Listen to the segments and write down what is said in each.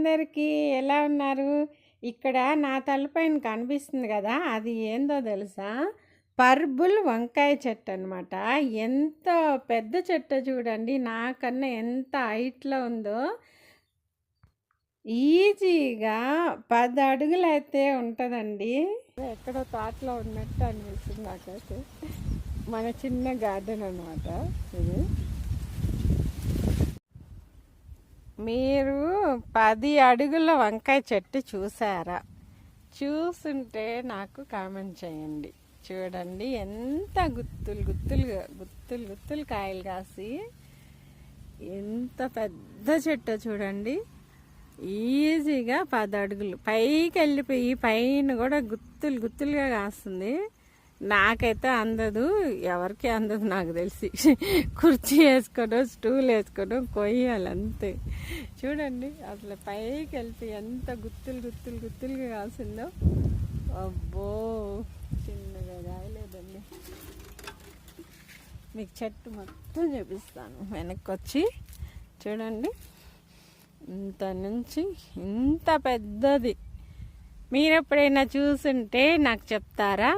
అందరికీ ఎలా ఉన్నారు? ఇక్కడ నా తలపైన కనిపిస్తుంది కదా! అది ఏందో తెలుసా? పర్బుల్ వంకాయ చెట్టు అనమాట. ఎంత పెద్ద చెట్టో చూడండి. నాకన్నా ఎంత హైట్‌లో ఉందో. ఈజీగా 10 అడుగులైతే ఉంటదండి. ఎక్కడో తోటలో ఉన్నట్టు అనిపిస్తుంది నాకైతే. మన చిన్న గార్డెన్ అనమాట ఇది. మీరు 10 అడుగుల వంకాయ చెట్టు చూసారా? చూసుంటే నాకు కామెంట్ చేయండి. చూడండి ఎంత గుత్తులు కాయలు కాసి ఎంత పెద్ద చెట్టు చూడండి. ఈజీగా 10 అడుగులు పైకి వెళ్ళిపోయి పైన కూడా గుత్తులుగా కాస్తుంది. నాకైతే అందదు, ఎవరికి అందదు నాకు తెలిసి. కుర్చీ వేసుకోవడం, స్టూల్ వేసుకోవడం, కొయ్యాలి అంతే. చూడండి అసలు పైకి వెళ్ళిపోయి ఎంత గుత్తులుగా కాసిందో. అబ్బో, చిన్నగా రాయలేదండి. మీకు చెట్టు మొత్తం చూపిస్తాను. వెనక్కి వచ్చి చూడండి, ఇంత నుంచి ఇంత పెద్దది. మీరు ఎప్పుడైనా చూసుంటే నాకు చెప్తారా?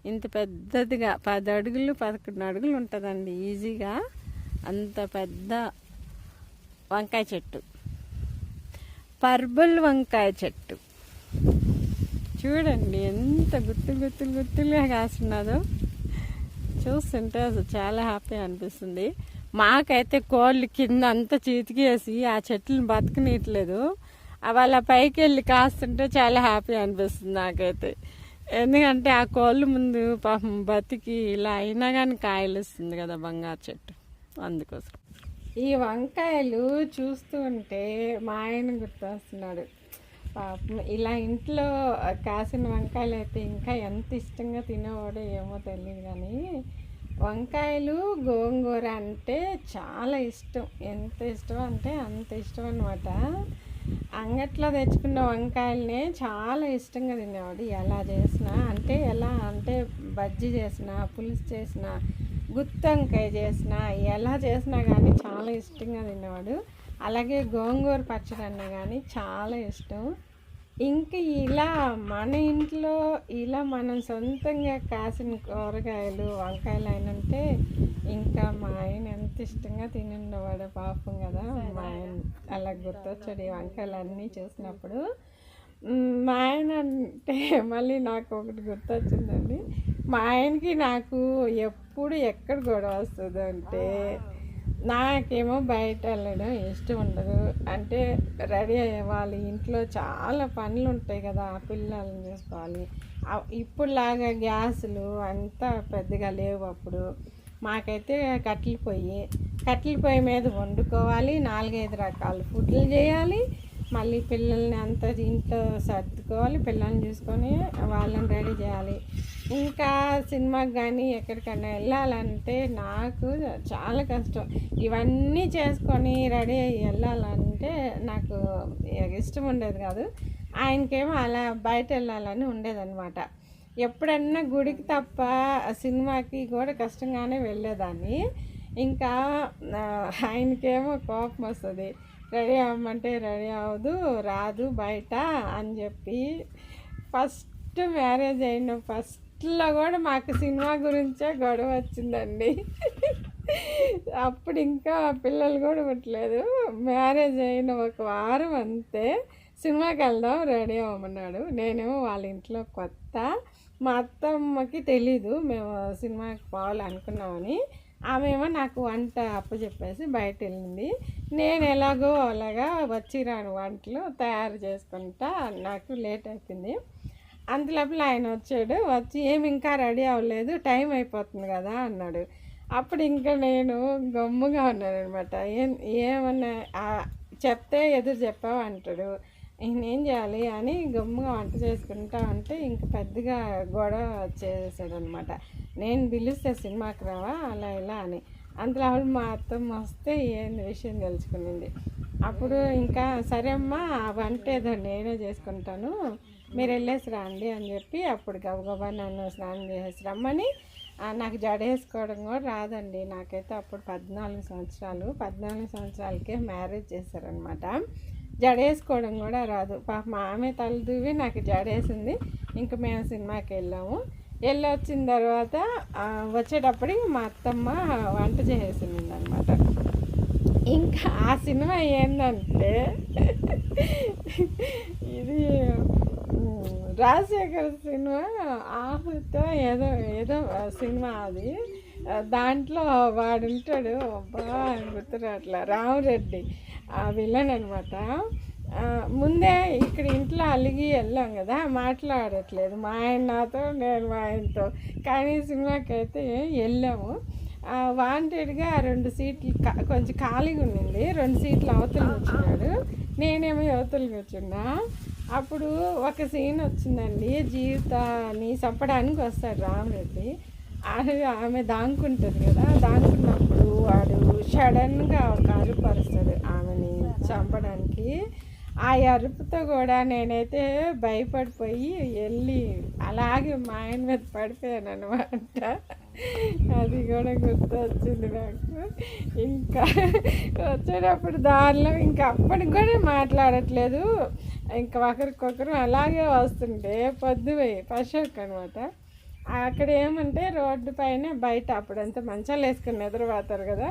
ఇంత పెద్దదిగా 10 అడుగులు 11 అడుగులు ఉంటుందండి ఈజీగా. అంత పెద్ద వంకాయ చెట్టు, పర్బుల్ వంకాయ చెట్టు. చూడండి ఎంత గుత్తులుగా కాస్తున్నదో. చూస్తుంటే అసలు చాలా హ్యాపీ అనిపిస్తుంది. మాకైతే కోళ్ళు కింద అంతా చీతికేసి ఆ చెట్లను బతకనీయట్లేదు. వాళ్ళ పైకి వెళ్ళి కాస్తుంటే చాలా హ్యాపీ అనిపిస్తుంది నాకైతే. ఎందుకంటే ఆ కోళ్ళు ముందు పాపం బతికి ఇలా అయినా కానీ కాయలు ఇస్తుంది కదా బంగారు చెట్టు, అందుకోసం. ఈ వంకాయలు చూస్తూ ఉంటే మా ఆయన గుర్తొస్తున్నాడు. పాపం ఇలా ఇంట్లో కాసిన వంకాయలు అయితే ఇంకా ఎంత ఇష్టంగా తినేవాడో ఏమో తెలియదు. కానీ వంకాయలు గోంగూర అంటే చాలా ఇష్టం. ఎంత ఇష్టం అంటే అంత ఇష్టం అనమాట. అంగట్లో తెచ్చుకున్న వంకాయలనే చాలా ఇష్టంగా తినేవాడు. ఎలా చేసినా అంటే బజ్జీ చేసినా, పులుసు చేసినా, గుత్తి వంకాయ చేసినా, ఎలా చేసినా కానీ చాలా ఇష్టంగా తినేవాడు. అలాగే గోంగూర పచ్చడి అన్నా కానీ చాలా ఇష్టం. ఇంకా ఇలా మన ఇంట్లో ఇలా మనం సొంతంగా కాసిన కూరగాయలు వంకాయలు అయినంటే ఇంకా మా ఆయన ఎంత ఇష్టంగా తినుండేవాడు పాపం కదా. మా ఆయన అలా గుర్తొచ్చాడు ఈ వంకాయలు అన్నీ చూసినప్పుడు. మా ఆయన అంటే మళ్ళీ నాకు ఒకటి గుర్తొచ్చిందండి. మా ఆయనకి నాకు ఎప్పుడు ఎక్కడ గొడవ వస్తుంది అంటే, నాకేమో బయట వెళ్ళడం ఇష్టం ఉండదు. అంటే రెడీ అయ్యేవాళ్ళు ఇంట్లో చాలా పనులు ఉంటాయి కదా, పిల్లల్ని చూసుకోవాలి. ఇప్పుడులాగా గ్యాసులు అంతా పెద్దగా లేవు అప్పుడు. మాకైతే కట్టెల పొయ్యి మీద వండుకోవాలి, 4-5 రకాల ఫుడ్లు చేయాలి, మళ్ళీ పిల్లల్ని అంతా ఇంట్లో సర్దుకోవాలి, పిల్లల్ని చూసుకొని వాళ్ళని రెడీ చేయాలి. ఇంకా సినిమాకి కానీ ఎక్కడికైనా వెళ్ళాలంటే నాకు చాలా కష్టం. ఇవన్నీ చేసుకొని రెడీ అయ్యి వెళ్ళాలంటే నాకు ఇష్టం ఉండేది కాదు. ఆయనకేమో అలా బయట వెళ్ళాలని ఉండేదన్నమాట. ఎప్పుడన్నా గుడికి తప్ప సినిమాకి కూడా కష్టంగానే వెళ్ళేదాన్ని. ఇంకా ఆయనకేమో కోపం వస్తుంది. రెడీ అవ్వమంటే రెడీ అవ్వదు, రాదు బయట అని చెప్పి. ఫస్ట్ మ్యారేజ్ అయిన ఫస్ట్లో కూడా మాకు సినిమా గురించే గొడవ వచ్చిందండి. అప్పుడు ఇంకా పిల్లలు కూడా పుట్టలేదు. మ్యారేజ్ అయిన 1 వారం అంతే సినిమాకి వెళ్దాం రెడీ అవ్వమన్నాడు. నేనేమో వాళ్ళ ఇంట్లో కొత్త, మా అత్తమ్మకి తెలీదు మేము సినిమాకి పోవాలనుకున్నామని. ఆమెమో నాకు వంట అప్పచెప్పేసి బయట వెళ్ళింది. నేను ఎలాగో అలాగా వచ్చి రాను వంటలు తయారు చేసుకుంటా. నాకు లేట్ అయిపోయింది. అంతలోపల ఆయన వచ్చాడు. వచ్చి ఏమి ఇంకా రెడీ అవ్వలేదు, టైం అయిపోతుంది కదా అన్నాడు. అప్పుడు ఇంకా నేను గమ్ముగా ఉన్నాను అనమాట. ఏమన్నా చెప్తే ఎదురు చెప్పావు అంటాడు. నేనేం చేయాలి అని గమ్ముగా వంట చేసుకుంటా అంటే ఇంక పెద్దగా గొడవ చేసాడు అనమాట. నేను పిలిస్తే సినిమాకి రావా అలా ఇలా అని. అంతలో మా అత్తమ్మ వస్తే ఏంది విషయం తెలుసుకునింది. అప్పుడు ఇంకా సరే అమ్మా, ఆ వంట ఏదో నేనే చేసుకుంటాను, మీరు వెళ్ళేసి రండి అని చెప్పి అప్పుడు గబగబా నన్ను స్నానం చేసేసి రమ్మని. నాకు జడ వేసుకోవడం కూడా రాదండి. నాకైతే అప్పుడు 14 సంవత్సరాలు. 14 సంవత్సరాలకే మ్యారేజ్ చేశారనమాట. జడేసుకోవడం కూడా రాదు. మా ఆమె తల దూవి నాకు జడేసింది. ఇంక మేము సినిమాకి వెళ్ళాము. వచ్చిన తర్వాత వచ్చేటప్పటికి మా అత్తమ్మ వంట చేసేసింది అనమాట. ఇంకా ఆ సినిమా ఏంటంటే ఇది రాజశేఖర్ సినిమా ఆహుతో ఏదో ఏదో సినిమా అది. దాంట్లో వాడుంటాడు, అబ్బా గుర్తురాట్లా, రామరెడ్డి ఆ విలన్ అనమాట. ముందే ఇక్కడ ఇంట్లో అలిగి వెళ్ళాం కదా, మాట్లాడట్లేదు మా ఆయన నాతో, నేను మా ఆయనతో. కానీ సినిమాకి అయితే వెళ్ళాము. వాంటెడ్గా 2 సీట్లు కొంచెం ఖాళీగా ఉండింది, 2 సీట్లు అవతల కూర్చున్నాడు, నేనేమో అవతల కూర్చున్నా. అప్పుడు ఒక సీన్ వచ్చిందండి, జీవితాన్ని చంపడానికి వస్తాడు రామరెడ్డి. ఆమె దాంకుంటుంది కదా, దాంకున్నప్పుడు వాడు సడన్గా ఒక అరుపు అరుస్తాడు ఆమెని చంపడానికి. ఆ అరుపుతో కూడా నేనైతే భయపడిపోయి వెళ్ళి అలాగే మా ఆయన మీద పడిపోయాను అనమాట. అది కూడా గుర్తొచ్చింది నాకు. ఇంకా వచ్చేటప్పుడు దారిలో ఇంకా అప్పటికి కూడా మాట్లాడట్లేదు, ఇంకా ఒకరికొకరు అలాగే వస్తుంటే పొద్దుపోయి పశువుకు అనమాట. అక్కడ ఏమంటే రోడ్డు పైన బయట అప్పుడంతా మంచాలు వేసుకుని నిద్రపోతారు కదా,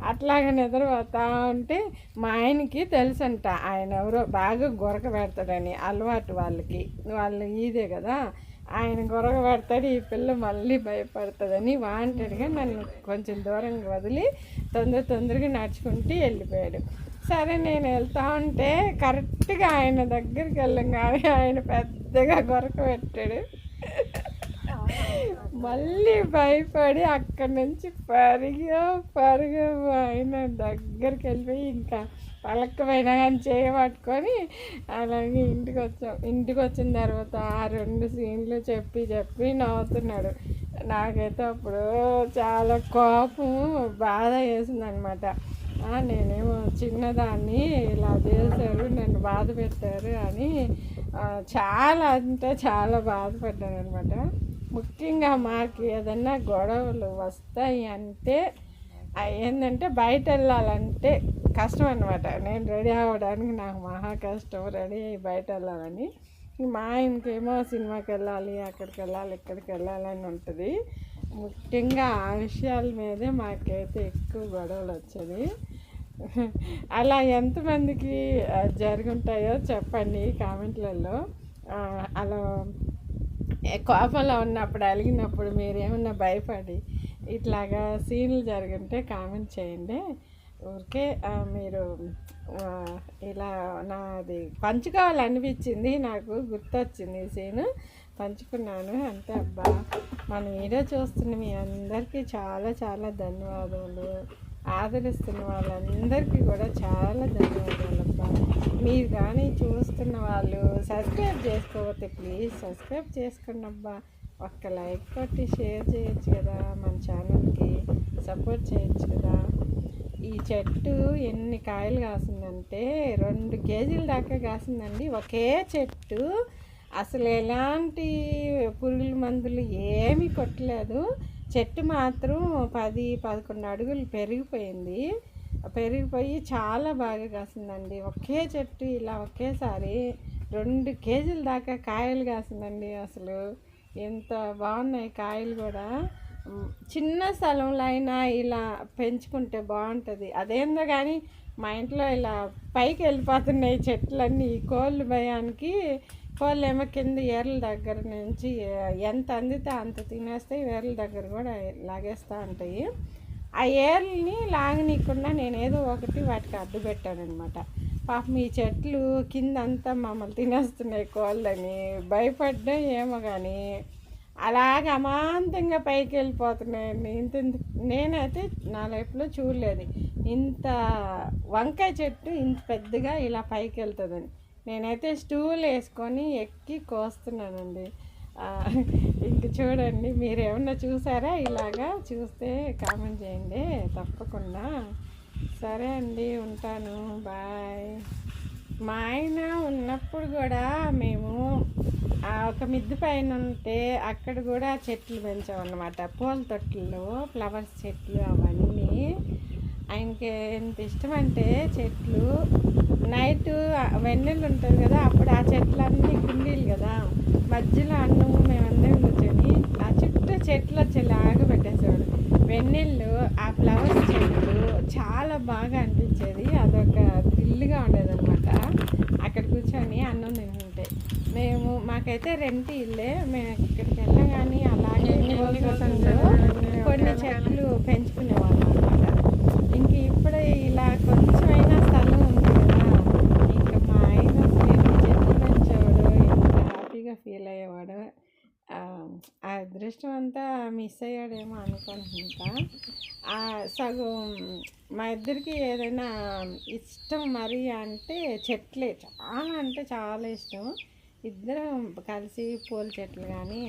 అట్లాగే నిద్రపోతా ఉంటే మా ఆయనకి తెలుసంట ఆయన ఎవరో బాగా గొరక పెడతాడని, అలవాటు వాళ్ళు ఇదే కదా, ఆయన గొరక పెడతాడు, ఈ పిల్ల మళ్ళీ భయపడుతుందని వాంటెడ్గా నన్ను కొంచెం దూరంగా వదిలి తొందరగా నడుచుకుంటూ వెళ్ళిపోయాడు. సరే నేను వెళ్తా ఉంటే కరెక్ట్గా ఆయన దగ్గరికి వెళ్ళంగానే ఆయన పెద్దగా గొరక పెట్టాడు. మళ్ళీ భయపడి అక్కడి నుంచి పరుగు ఆయన దగ్గరికి వెళ్ళిపోయి ఇంకా పలకపోయినా కానీ చేయబట్టుకొని అలాగే ఇంటికి వచ్చిన తర్వాత ఆ 2 సీన్లు చెప్పి నవ్వుతున్నాడు. నాకైతే అప్పుడు చాలా కోపం బాధ వేసింది అనమాట. నేనేమో చిన్నదాన్ని ఇలా చేశారు, నన్ను బాధ పెట్టారు అని చాలా అంటే చాలా బాధపడ్డాను అనమాట. ముఖ్యంగా మాకు ఏదన్నా గొడవలు వస్తాయి అంటే ఏంటంటే బయట వెళ్ళాలంటే కష్టం అనమాట. నేను రెడీ అవ్వడానికి నాకు మహా కష్టం, రెడీ అయ్యి బయట వెళ్ళాలని. మా ఆయనకేమో సినిమాకి వెళ్ళాలి, అక్కడికి వెళ్ళాలి, ఇక్కడికి వెళ్ళాలని ఉంటుంది. ముఖ్యంగా ఆ విషయాల మీదే మాకైతే ఎక్కువ గొడవలు వచ్చేది. అలా ఎంతమందికి జరుగుంటాయో చెప్పండి కామెంట్లలో. అలా కోపంలో ఉన్నప్పుడు అలిగినప్పుడు మీరేమన్నా భయపడి ఇట్లాగా సీన్లు జరుగుంటే కామెంట్ చేయండి. ఊరికే మీరు ఇలా నాది పంచుకోవాలనిపించింది, నాకు గుర్తొచ్చింది ఈ సీను, పంచుకున్నాను అంతే. అబ్బా, మన వీడియో చూస్తున్న మీ అందరికీ చాలా చాలా ధన్యవాదాలు. ఆదరిస్తున్న వాళ్ళందరికీ కూడా చాలా ధన్యవాదాలు అబ్బా. మీరు కానీ చూస్తున్న వాళ్ళు సబ్స్క్రైబ్ చేసుకోకపోతే ప్లీజ్ సబ్స్క్రైబ్ చేసుకోండి అబ్బా. ఒక్క లైక్ కొట్టి షేర్ చేయొచ్చు కదా, మన ఛానల్కి సపోర్ట్ చేయొచ్చు కదా. ఈ చెట్టు ఎన్ని కాయలు కాసిందంటే 2 కేజీల దాకా కాసిందండి ఒకే చెట్టు. అసలు ఎలాంటి పురుగుల మందులు ఏమీ కొట్టలేదు. చెట్టు మాత్రం 10-11 అడుగులు పెరిగిపోయి చాలా బాగా కాసిందండి. ఒకే చెట్టు ఇలా ఒకేసారి 2 కేజీల దాకా కాయలు కాసిందండి. అసలు ఎంత బాగున్నాయి కాయలు కూడా. చిన్న స్థలంలో అయినా ఇలా పెంచుకుంటే బాగుంటుంది. అదేందో కానీ మా ఇంట్లో ఇలా పైకి వెళ్ళిపోతున్నాయి చెట్లన్నీ. కోళ్ళు భయానికి కోళ్ళు ఏమో కింద ఏర్ల దగ్గర నుంచి ఎంత అందితే అంత తినేస్తాయి, ఏర్ల దగ్గర కూడా లాగేస్తూ ఉంటాయి. ఆ ఏర్లని లాగనీయకుండా నేను ఏదో ఒకటి వాటికి అడ్డు పెట్టానమాట. పాపం ఈ చెట్లు కింద అంతా మమ్మల్ని తినేస్తున్నాయి కోళ్ళని భయపడ్డా ఏమో కానీ అలాగ అమాంతంగా పైకి వెళ్ళిపోతున్నాయండి. నేనైతే నా లైఫ్లో చూడలేదు ఇంత వంకాయ చెట్టు ఇంత పెద్దగా ఇలా పైకి వెళ్తుందని. నేనైతే స్టూల్ వేసుకొని ఎక్కి కోస్తున్నానండి. ఇంక చూడండి, మీరు ఏమన్నా చూసారా? ఇలాగా చూస్తే కామెంట్ చేయండి తప్పకుండా. సరే అండి, ఉంటాను, బాయ్. మా ఆయన ఉన్నప్పుడు కూడా మేము ఒక మిద్దె పైన ఉంటే అక్కడ కూడా చెట్లు పెంచామన్నమాట. పూల తొట్లలో ఫ్లవర్స్ చెట్లు అవన్నీ. ఆయనకి ఎంత ఇష్టం అంటే చెట్లు. నైట్ వెన్నెలు ఉంటుంది కదా, అప్పుడు ఆ చెట్లన్నీ కుండీలు కదా, మధ్యలో అన్నము మేమందరం కూర్చొని ఆ చుట్టూ చెట్లు వచ్చేలాగా పెట్టేసేవాడు. వెన్నెళ్ళు ఆ ఫ్లవర్స్ చెట్లు చాలా బాగా అనిపించేది. అదొక థ్రిల్గా ఉండేది అనమాట. అక్కడ కూర్చొని అన్నం తింటుంటే మాకైతే రెంట్ ఇల్లే, మేము ఇక్కడికి వెళ్ళగానే అలాగే కొన్ని చెట్లు పెంచుకునేవాళ్ళం అనమాట. ఇంక ఇప్పుడే ఇలా కొంచెమైనా స్థలం ఉంది కదా, ఇంకా మా ఆయన అసలు ఎన్ని చెట్లు పెంచేవాడు, ఎంత హ్యాపీగా ఫీల్ అయ్యేవాడు. ఆ అదృష్టం అంతా మిస్ అయ్యాడేమో అనుకుంటా. సగం మా ఇద్దరికి ఏదైనా ఇష్టం మరి అంటే చెట్లే, చాలా అంటే చాలా ఇష్టం. ఇద్దరం కలిసి పూల చెట్లు కానీ,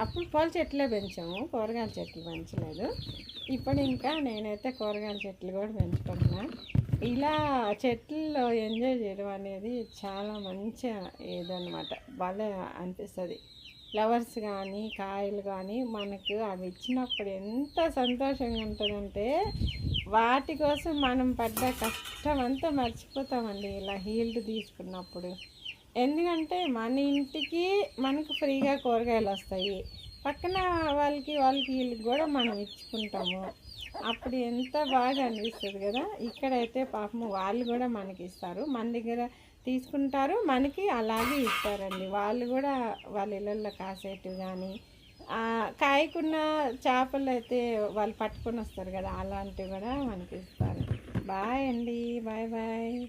అప్పుడు పూల చెట్లే పెంచాము, కూరగాయల చెట్లు పెంచలేదు. ఇప్పుడు ఇంకా నేనైతే కూరగాయల చెట్లు కూడా పెంచుకుంటున్నా. ఇలా చెట్లలో ఎంజాయ్ చేయడం అనేది చాలా మంచి ఏదన్నమాట, భలే అనిపిస్తుంది. ఫ్లవర్స్ కానీ కాయలు కానీ మనకు అవి ఇచ్చినప్పుడు ఎంత సంతోషంగా ఉంటుందంటే, వాటి కోసం మనం పడ్డ కష్టం అంతా మర్చిపోతామండి ఇలా హీల్డ్ తీసుకున్నప్పుడు. ఎందుకంటే మన ఇంటికి మనకు ఫ్రీగా కూరగాయలు వస్తాయి, పక్కన వాళ్ళకి వీళ్ళకి కూడా మనం ఇచ్చుకుంటాము. అప్పుడు ఎంత బాగా అనిపిస్తుంది కదా. ఇక్కడైతే పాపం వాళ్ళు కూడా మనకి ఇస్తారు, మన దగ్గర తీసుకుంటారు, మనకి అలాగే ఇస్తారండి. వాళ్ళు కూడా వాళ్ళ ఇళ్ళల్లో కాసేటివి కానీ, కాయకున్న చేపలు అయితే వాళ్ళు పట్టుకొని వస్తారు కదా, అలాంటివి కూడా మనకి ఇస్తారు. బాయ్ అండి, బాయ్ బాయ్.